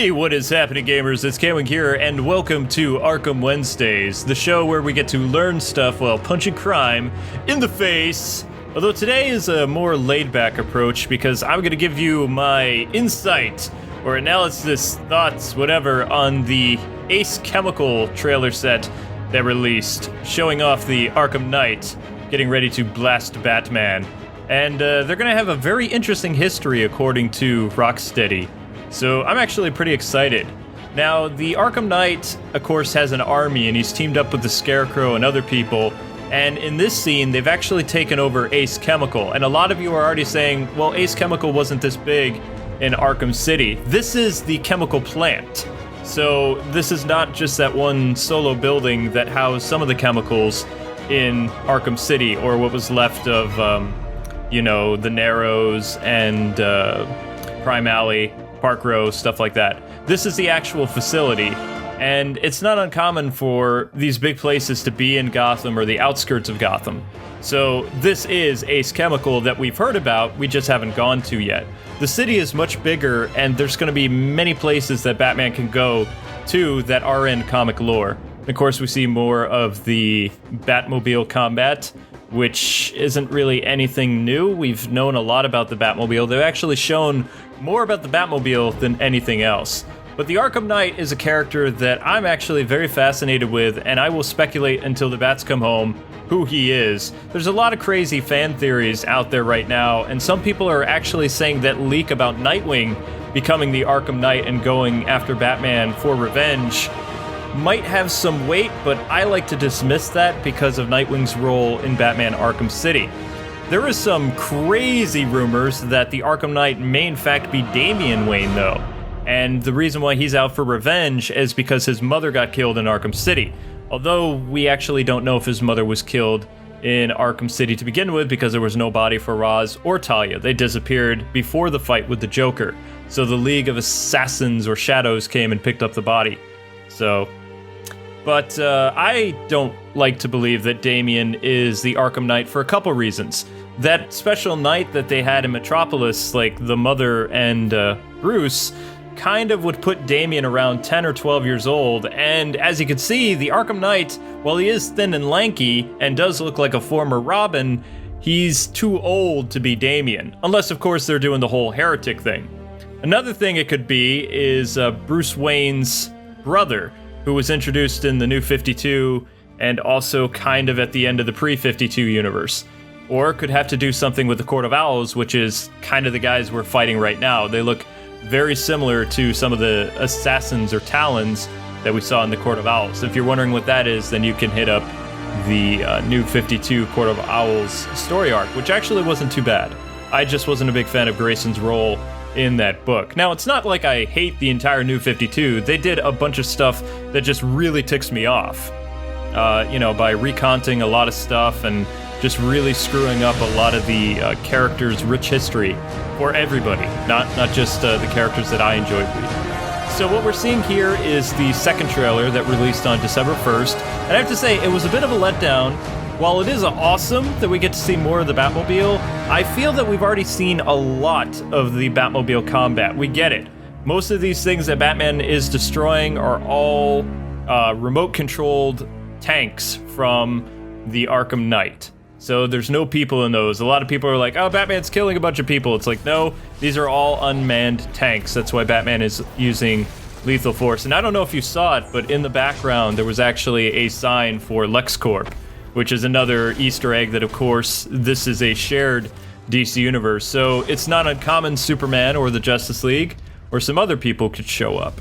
Hey, what is happening, gamers? It's Kwing here, and welcome to Arkham Wednesdays, the show where we get to learn stuff while punching crime in the face. Although today is a more laid-back approach because I'm going to give you my insight or analysis, thoughts, whatever, on the Ace Chemical trailer set that released, showing off the Arkham Knight getting ready to blast Batman. And they're going to have a very interesting history according to Rocksteady. So I'm actually pretty excited. Now, the Arkham Knight, of course, has an army, and he's teamed up with the Scarecrow and other people. And in this scene, they've actually taken over Ace Chemical. And a lot of you are already saying, well, Ace Chemical wasn't this big in Arkham City. This is the chemical plant. So this is not just that one solo building that housed some of the chemicals in Arkham City, or what was left of, the Narrows and Prime Alley, Park Row, stuff like that. This is the actual facility, and it's not uncommon for these big places to be in Gotham or the outskirts of Gotham. So this is Ace Chemical that we've heard about, we just haven't gone to yet. The city is much bigger, and there's going to be many places that Batman can go to that are in comic lore. Of course, we see more of the Batmobile combat, which isn't really anything new. We've known a lot about the Batmobile. They've actually shown more about the Batmobile than anything else. But the Arkham Knight is a character that I'm actually very fascinated with, and I will speculate until the bats come home who he is. There's a lot of crazy fan theories out there right now, and some people are actually saying that leak about Nightwing becoming the Arkham Knight and going after Batman for revenge might have some weight, but I like to dismiss that because of Nightwing's role in Batman Arkham City. There is some crazy rumors that the Arkham Knight may in fact be Damian Wayne, though. And the reason why he's out for revenge is because his mother got killed in Arkham City. Although we actually don't know if his mother was killed in Arkham City to begin with, because there was no body for Ra's or Talia. They disappeared before the fight with the Joker. So the League of Assassins or Shadows came and picked up the body. But I don't like to believe that Damian is the Arkham Knight for a couple reasons. That special night that they had in Metropolis, like the mother and Bruce, kind of would put Damian around 10 or 12 years old, and as you can see, the Arkham Knight, while he is thin and lanky and does look like a former Robin, he's too old to be Damian. Unless, of course, they're doing the whole heretic thing. Another thing it could be is Bruce Wayne's brother, who was introduced in the New 52 and also kind of at the end of the pre-52 universe. Or could have to do something with the Court of Owls, which is kind of the guys we're fighting right now. They look very similar to some of the assassins or talons that we saw in the Court of Owls. If you're wondering what that is, then you can hit up the New 52 Court of Owls story arc, which actually wasn't too bad. I just wasn't a big fan of Grayson's role in that book. Now, it's not like I hate the entire New 52. They did a bunch of stuff that just really ticks me off. By reconting a lot of stuff and just really screwing up a lot of the characters' rich history for everybody, not just the characters that I enjoyed reading. So what we're seeing here is the second trailer that released on December 1st, and I have to say, it was a bit of a letdown. While it is awesome that we get to see more of the Batmobile, I feel that we've already seen a lot of the Batmobile combat. We get it. Most of these things that Batman is destroying are all remote-controlled tanks from the Arkham Knight. So there's no people in those. A lot of people are like, oh, Batman's killing a bunch of people. It's like, no, these are all unmanned tanks. That's why Batman is using lethal force. And I don't know if you saw it, but in the background, there was actually a sign for LexCorp, which is another Easter egg that, of course, this is a shared DC universe. So it's not uncommon Superman or the Justice League or some other people could show up.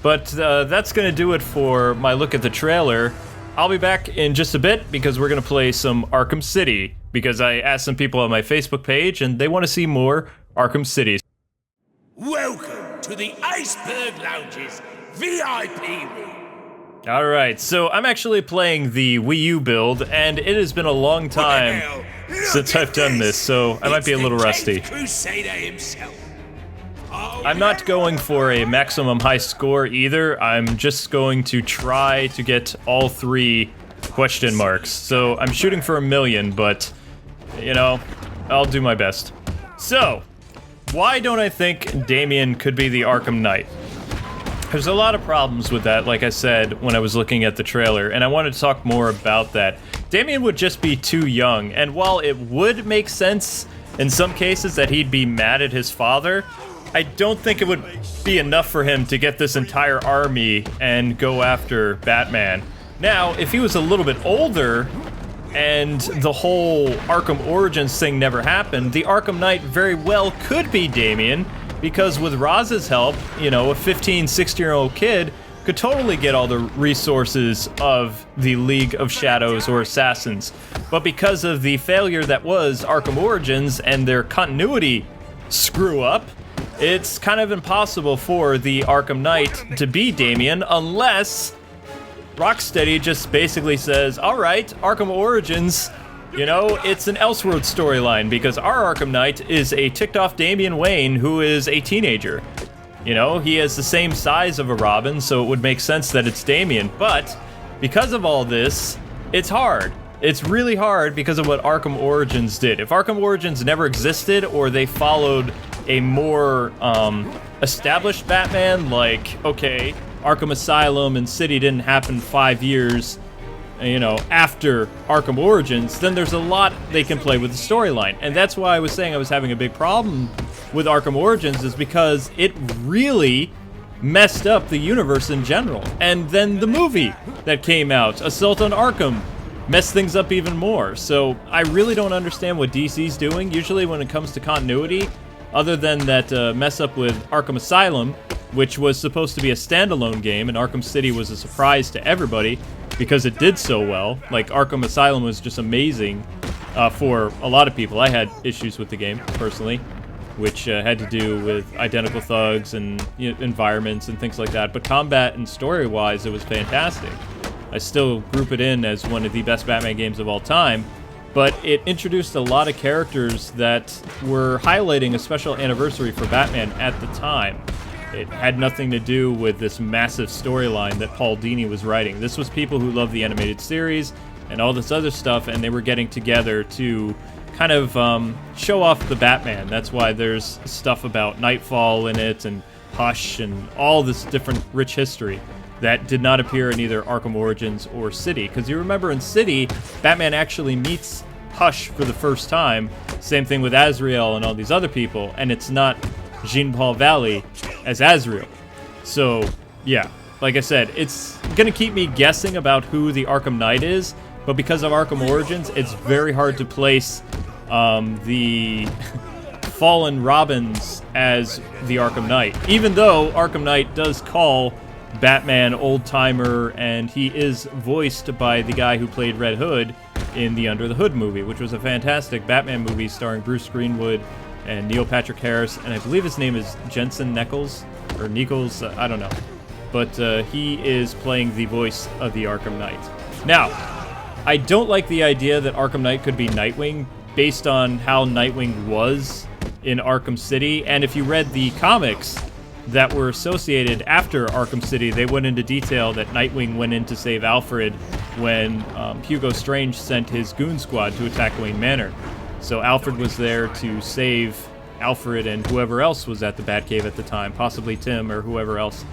But that's going to do it for my look at the trailer. I'll be back in just a bit because we're going to play some Arkham City, because I asked some people on my Facebook page and they want to see more Arkham City. Welcome to the Iceberg Lounge's VIP room. Alright, so I'm actually playing the Wii U build, and it has been a long time since I've done this, so I might be a little rusty. Crusader himself. I'm not going for a maximum high score either. I'm just going to try to get all 3 question marks. So I'm shooting for 1 million, but, I'll do my best. So, why don't I think Damian could be the Arkham Knight? There's a lot of problems with that, like I said when I was looking at the trailer, and I wanted to talk more about that. Damian would just be too young, and while it would make sense in some cases that he'd be mad at his father, I don't think it would be enough for him to get this entire army and go after Batman. Now, if he was a little bit older, and the whole Arkham Origins thing never happened, the Arkham Knight very well could be Damian, because with Raz's help, you know, a 15, 16-year-old kid could totally get all the resources of the League of Shadows or Assassins. But because of the failure that was Arkham Origins and their continuity screw-up, it's kind of impossible for the Arkham Knight to be Damian unless Rocksteady just basically says, alright, Arkham Origins, you know, it's an Elseworld storyline because our Arkham Knight is a ticked-off Damian Wayne who is a teenager. You know, he has the same size of a Robin, so it would make sense that it's Damian. But because of all this, it's hard. It's really hard because of what Arkham Origins did. If Arkham Origins never existed, or they followed a more established Batman, like, okay, Arkham Asylum and City didn't happen 5 years, you know, after Arkham Origins, then there's a lot they can play with the storyline. And that's why I was saying I was having a big problem with Arkham Origins, is because it really messed up the universe in general. And then the movie that came out, Assault on Arkham, messed things up even more. So I really don't understand what DC's doing, usually when it comes to continuity, other than that mess up with Arkham Asylum, which was supposed to be a standalone game, and Arkham City was a surprise to everybody because it did so well. Like, Arkham Asylum was just amazing for a lot of people. I had issues with the game, personally, which had to do with identical thugs and, you know, environments and things like that. But combat and story-wise, it was fantastic. I still group it in as one of the best Batman games of all time, but it introduced a lot of characters that were highlighting a special anniversary for Batman at the time. It had nothing to do with this massive storyline that Paul Dini was writing. This was people who loved the animated series and all this other stuff, and they were getting together to kind of show off the Batman. That's why there's stuff about Nightfall in it, and Hush, and all this different rich history that did not appear in either Arkham Origins or City. Because you remember in City, Batman actually meets Hush for the first time. Same thing with Azrael and all these other people, and it's not Jean-Paul Valley as Azrael. So, yeah, like I said, it's gonna keep me guessing about who the Arkham Knight is, but because of Arkham Origins, it's very hard to place the fallen Robins as the Arkham Knight. Even though Arkham Knight does call Batman old-timer, and he is voiced by the guy who played Red Hood in the Under the Hood movie, which was a fantastic Batman movie starring Bruce Greenwood and Neil Patrick Harris, and I believe his name is Jensen Nichols, or Nichols, I don't know. But he is playing the voice of the Arkham Knight. Now, I don't like the idea that Arkham Knight could be Nightwing, based on how Nightwing was in Arkham City, and if you read the comics that were associated after Arkham City, they went into detail that Nightwing went in to save Alfred when Hugo Strange sent his goon squad to attack Wayne Manor. So Alfred was there to save Alfred and whoever else was at the Batcave at the time, possibly Tim or whoever else.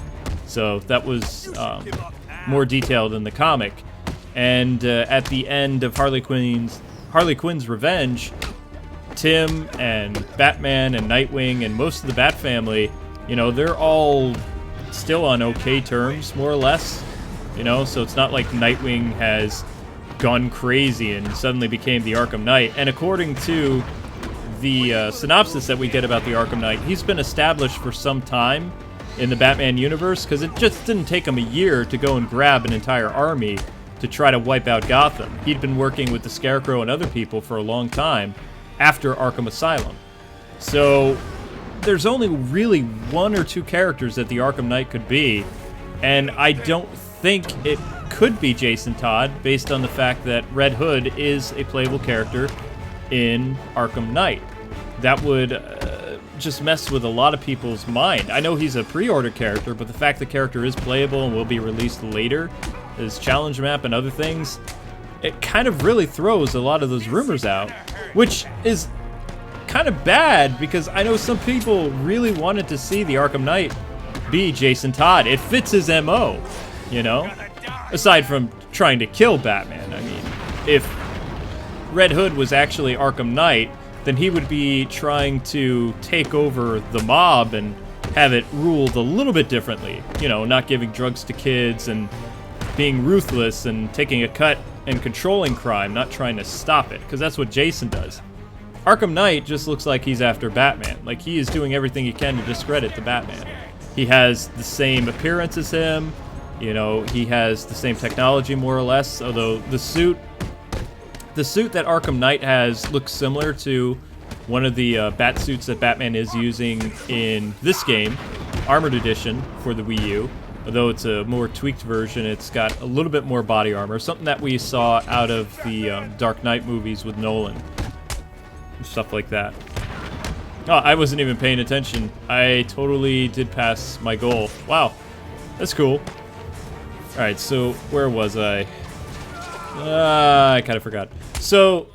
So that was more detailed in the comic. And at the end of Harley Quinn's Revenge, Tim and Batman and Nightwing and most of the Bat family, you know, they're all still on okay terms, more or less. You know, so it's not like Nightwing has gone crazy and suddenly became the Arkham Knight. And according to the synopsis that we get about the Arkham Knight, he's been established for some time in the Batman universe, because it just didn't take him a year to go and grab an entire army to try to wipe out Gotham. He'd been working with the Scarecrow and other people for a long time after Arkham Asylum. So there's only really one or two characters that the Arkham Knight could be, and I don't think it could be Jason Todd, based on the fact that Red Hood is a playable character in Arkham Knight. That would just mess with a lot of people's mind. I know he's a pre-order character, but the fact the character is playable and will be released later, his challenge map and other things, it kind of really throws a lot of those rumors out, which is kind of bad, because I know some people really wanted to see the Arkham Knight be Jason Todd. It fits his MO, you know? Aside from trying to kill Batman. I mean, if Red Hood was actually Arkham Knight, then he would be trying to take over the mob and have it ruled a little bit differently. You know, not giving drugs to kids and being ruthless and taking a cut and controlling crime, not trying to stop it, because that's what Jason does. Arkham Knight just looks like he's after Batman. Like, he is doing everything he can to discredit the Batman. He has the same appearance as him, you know, he has the same technology more or less, although the suit that Arkham Knight has looks similar to one of the bat suits that Batman is using in this game, Armored Edition for the Wii U. Although it's a more tweaked version, it's got a little bit more body armor, something that we saw out of the Dark Knight movies with Nolan. Stuff like that. Oh, I wasn't even paying attention. I totally did pass my goal. Wow, that's cool. Alright, so where was I? I kind of forgot. So,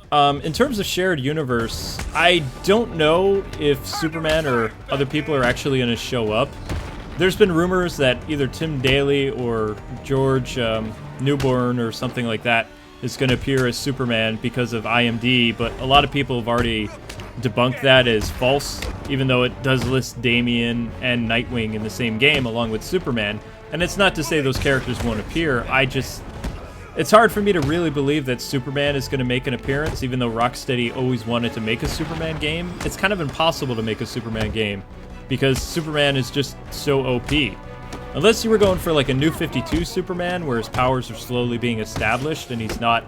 in terms of shared universe, I don't know if Superman or other people are actually going to show up. There's been rumors that either Tim Daly or George Newborn or something like that is going to appear as Superman because of IMD, but a lot of people have already debunked that as false, even though it does list Damian and Nightwing in the same game along with Superman. And it's not to say those characters won't appear, it's hard for me to really believe that Superman is going to make an appearance, even though Rocksteady always wanted to make a Superman game. It's kind of impossible to make a Superman game, because Superman is just so OP. Unless you were going for like a New 52 Superman, where his powers are slowly being established and he's not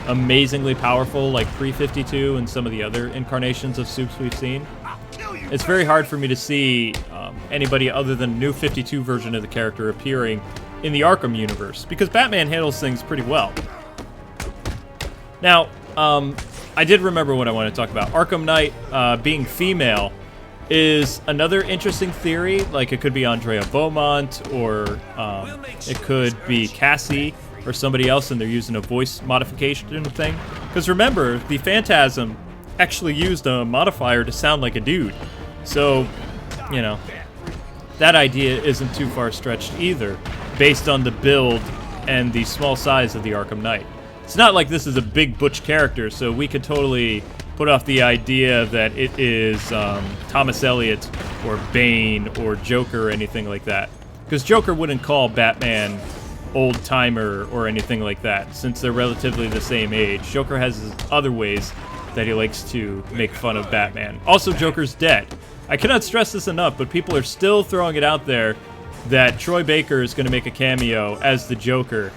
amazingly powerful like pre-52 and some of the other incarnations of Supes we've seen. It's very hard for me to see anybody other than a New 52 version of the character appearing in the Arkham universe, because Batman handles things pretty well. Now, I did remember what I want to talk about. Arkham Knight being female is another interesting theory. Like, it could be Andrea Beaumont, or it could be Cassie or somebody else, and they're using a voice modification thing. Because remember, the Phantasm actually used a modifier to sound like a dude. So, you know, that idea isn't too far stretched either, based on the build and the small size of the Arkham Knight. It's not like this is a big butch character, so we could totally put off the idea that it is Thomas Elliot or Bane or Joker or anything like that. Because Joker wouldn't call Batman old-timer or anything like that, since they're relatively the same age. Joker has his other ways that he likes to make fun of Batman. Also, Joker's dead. I cannot stress this enough, but people are still throwing it out there that Troy Baker is going to make a cameo as the Joker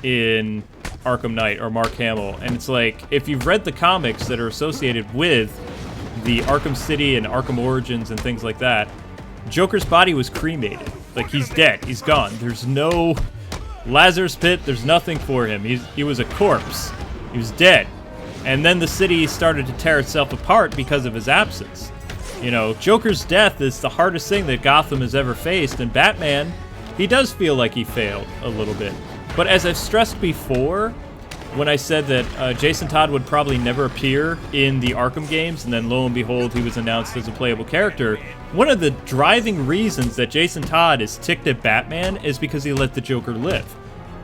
in Arkham Knight, or Mark Hamill. And it's like, if you've read the comics that are associated with the Arkham City and Arkham Origins and things like that, Joker's body was cremated. Like, he's dead. He's gone. There's no Lazarus pit. There's nothing for him. He was a corpse. He was dead. And then the city started to tear itself apart because of his absence. You know, Joker's death is the hardest thing that Gotham has ever faced, and Batman, he does feel like he failed a little bit. But as I've stressed before, when I said that Jason Todd would probably never appear in the Arkham games, and then lo and behold, he was announced as a playable character, one of the driving reasons that Jason Todd is ticked at Batman is because he let the Joker live.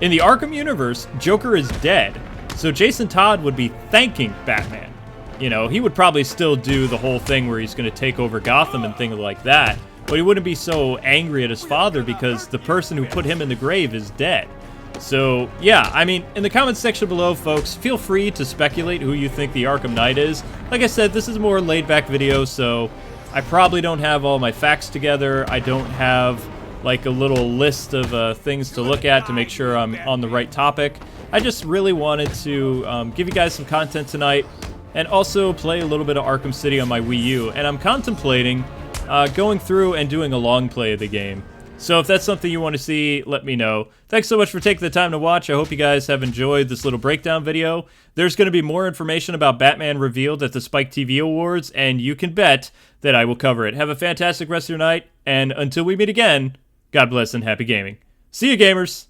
In the Arkham universe, Joker is dead, so Jason Todd would be thanking Batman. You know, he would probably still do the whole thing where he's going to take over Gotham and things like that, but he wouldn't be so angry at his father because the person who put him in the grave is dead. So, yeah, I mean, in the comments section below, folks, feel free to speculate who you think the Arkham Knight is. Like I said, this is a more laid-back video, so I probably don't have all my facts together. I don't have, like, a little list of things to look at to make sure I'm on the right topic. I just really wanted to give you guys some content tonight, and also play a little bit of Arkham City on my Wii U, and I'm contemplating going through and doing a long play of the game. So if that's something you want to see, let me know. Thanks so much for taking the time to watch. I hope you guys have enjoyed this little breakdown video. There's going to be more information about Batman revealed at the Spike TV Awards, and you can bet that I will cover it. Have a fantastic rest of your night, and until we meet again, God bless and happy gaming. See you, gamers!